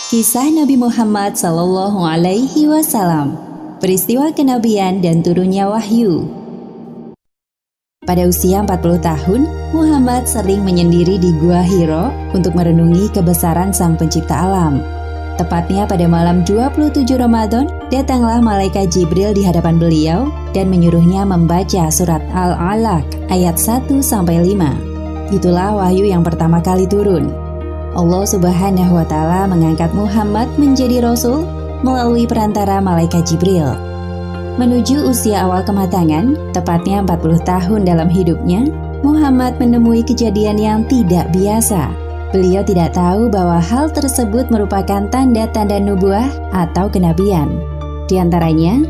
Kisah Nabi Muhammad SAW, peristiwa kenabian dan turunnya wahyu. Pada usia 40 tahun, Muhammad sering menyendiri di Gua Hiro untuk merenungi kebesaran Sang Pencipta Alam. Tepatnya pada malam 27 Ramadan, datanglah malaikat Jibril di hadapan beliau dan menyuruhnya membaca surat Al-Alaq ayat 1-5. Itulah wahyu yang pertama kali turun. Allah Subhanahu wa Ta'ala mengangkat Muhammad menjadi rasul melalui perantara malaikat Jibril. Menuju usia awal kematangan, tepatnya 40 tahun dalam hidupnya, Muhammad menemui kejadian yang tidak biasa. Beliau tidak tahu bahwa hal tersebut merupakan tanda-tanda nubuah atau kenabian. Di antaranya,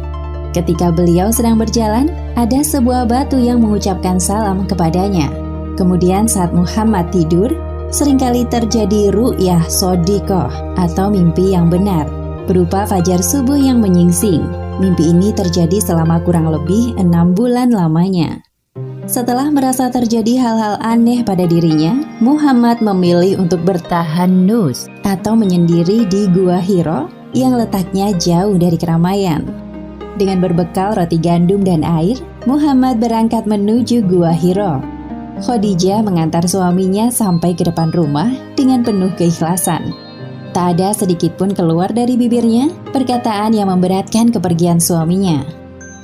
ketika beliau sedang berjalan, ada sebuah batu yang mengucapkan salam kepadanya. Kemudian saat Muhammad tidur, seringkali terjadi ru'yah shodiqoh atau mimpi yang benar, berupa fajar subuh yang menyingsing. Mimpi ini terjadi selama kurang lebih 6 bulan lamanya. Setelah merasa terjadi hal-hal aneh pada dirinya, Muhammad memilih untuk bertahanus atau menyendiri di Gua Hiro yang letaknya jauh dari keramaian. Dengan berbekal roti gandum dan air, Muhammad berangkat menuju Gua Hiro. Khadijah mengantar suaminya sampai ke depan rumah dengan penuh keikhlasan. Tak ada sedikit pun keluar dari bibirnya perkataan yang memberatkan kepergian suaminya.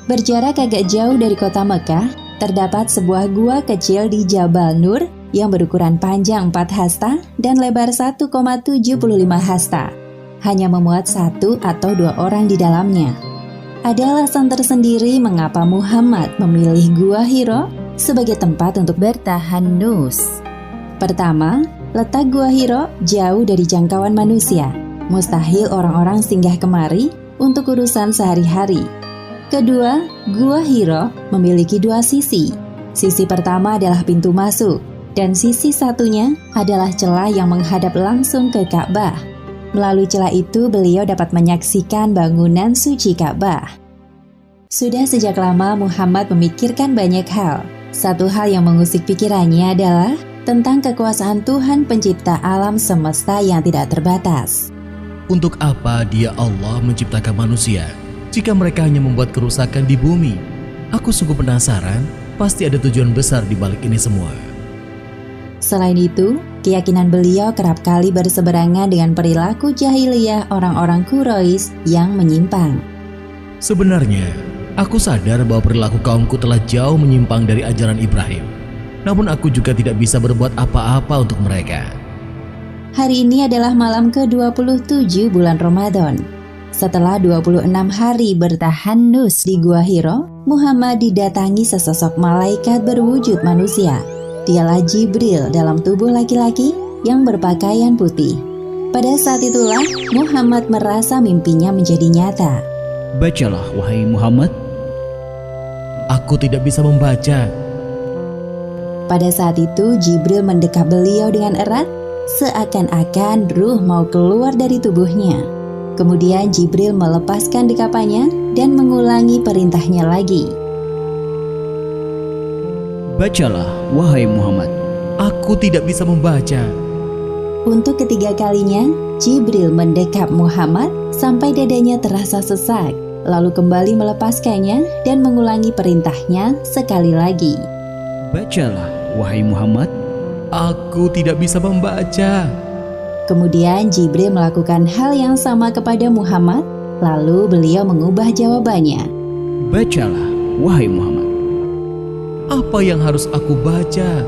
Berjarak agak jauh dari kota Mekah, terdapat sebuah gua kecil di Jabal Nur yang berukuran panjang 4 hasta dan lebar 1,75 hasta. Hanya memuat 1 atau 2 orang di dalamnya. Ada alasan tersendiri mengapa Muhammad memilih Gua Hiro sebagai tempat untuk bertahanus. Pertama, letak Gua Hiro jauh dari jangkauan manusia. Mustahil orang-orang singgah kemari untuk urusan sehari-hari. Kedua, Gua Hiro memiliki 2 sisi. Sisi pertama adalah pintu masuk, dan sisi satunya adalah celah yang menghadap langsung ke Ka'bah. Melalui celah itu, beliau dapat menyaksikan bangunan suci Ka'bah. Sudah sejak lama Muhammad memikirkan banyak hal. Satu hal yang mengusik pikirannya adalah tentang kekuasaan Tuhan pencipta alam semesta yang tidak terbatas. Untuk apa Dia Allah menciptakan manusia jika mereka hanya membuat kerusakan di bumi? Aku sungguh penasaran, pasti ada tujuan besar di balik ini semua. Selain itu, keyakinan beliau kerap kali berseberangan dengan perilaku jahiliyah orang-orang Quraisy yang menyimpang. Sebenarnya, aku sadar bahwa perilaku kaumku telah jauh menyimpang dari ajaran Ibrahim. Namun aku juga tidak bisa berbuat apa-apa untuk mereka. Hari ini adalah malam ke-27 bulan Ramadan. Setelah 26 hari bertahanus di Gua Hiro, Muhammad didatangi sesosok malaikat berwujud manusia. Dialah Jibril dalam tubuh laki-laki yang berpakaian putih. Pada saat itulah Muhammad merasa mimpinya menjadi nyata. Bacalah wahai Muhammad. Aku tidak bisa membaca. Pada saat itu Jibril mendekap beliau dengan erat, seakan-akan ruh mau keluar dari tubuhnya. Kemudian Jibril melepaskan dekapannya dan mengulangi perintahnya lagi. Bacalah wahai Muhammad. Aku tidak bisa membaca. Untuk ketiga kalinya, Jibril mendekap Muhammad sampai dadanya terasa sesak, lalu kembali melepaskannya dan mengulangi perintahnya sekali lagi. Bacalah wahai Muhammad. Aku tidak bisa membaca. Kemudian Jibril melakukan hal yang sama kepada Muhammad, lalu beliau mengubah jawabannya. Bacalah wahai Muhammad. Apa yang harus aku baca?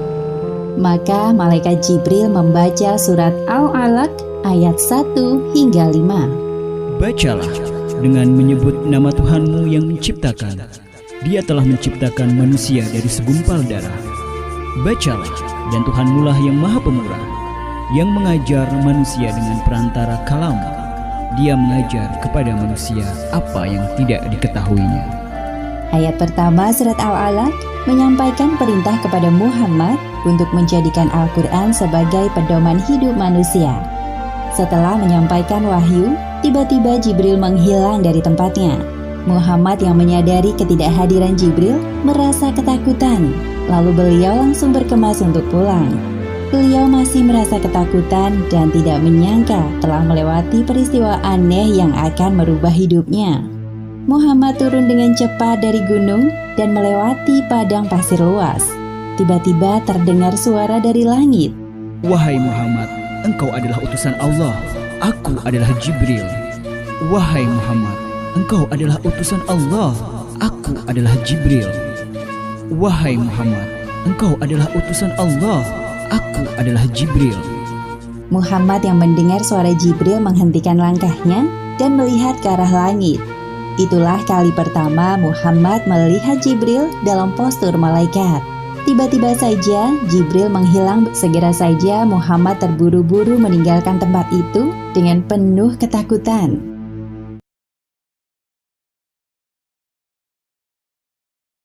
Maka malaikat Jibril membaca surat Al-Alaq ayat 1-5. Bacalah dengan menyebut nama Tuhanmu yang menciptakan. Dia telah menciptakan manusia dari segumpal darah. Bacalah, dan Tuhanmu lah yang maha pemurah, yang mengajar manusia dengan perantara kalam. Dia mengajar kepada manusia apa yang tidak diketahuinya. Ayat pertama surat Al-Alaq menyampaikan perintah kepada Muhammad untuk menjadikan Al-Quran sebagai pedoman hidup manusia. Setelah menyampaikan wahyu, tiba-tiba Jibril menghilang dari tempatnya. Muhammad yang menyadari ketidakhadiran Jibril merasa ketakutan. lalu beliau langsung berkemas untuk pulang. Beliau masih merasa ketakutan dan tidak menyangka telah melewati peristiwa aneh yang akan merubah hidupnya. Muhammad turun dengan cepat dari gunung dan melewati padang pasir luas. Tiba-tiba terdengar suara dari langit. Wahai Muhammad, engkau adalah utusan Allah. Aku adalah Jibril. Wahai Muhammad, engkau adalah utusan Allah. Aku adalah Jibril. Wahai Muhammad, engkau adalah utusan Allah. Aku adalah Jibril. Muhammad yang mendengar suara Jibril menghentikan langkahnya dan melihat ke arah langit. Itulah kali pertama Muhammad melihat Jibril dalam postur malaikat. Tiba-tiba saja Jibril menghilang. Segera saja Muhammad terburu-buru meninggalkan tempat itu dengan penuh ketakutan.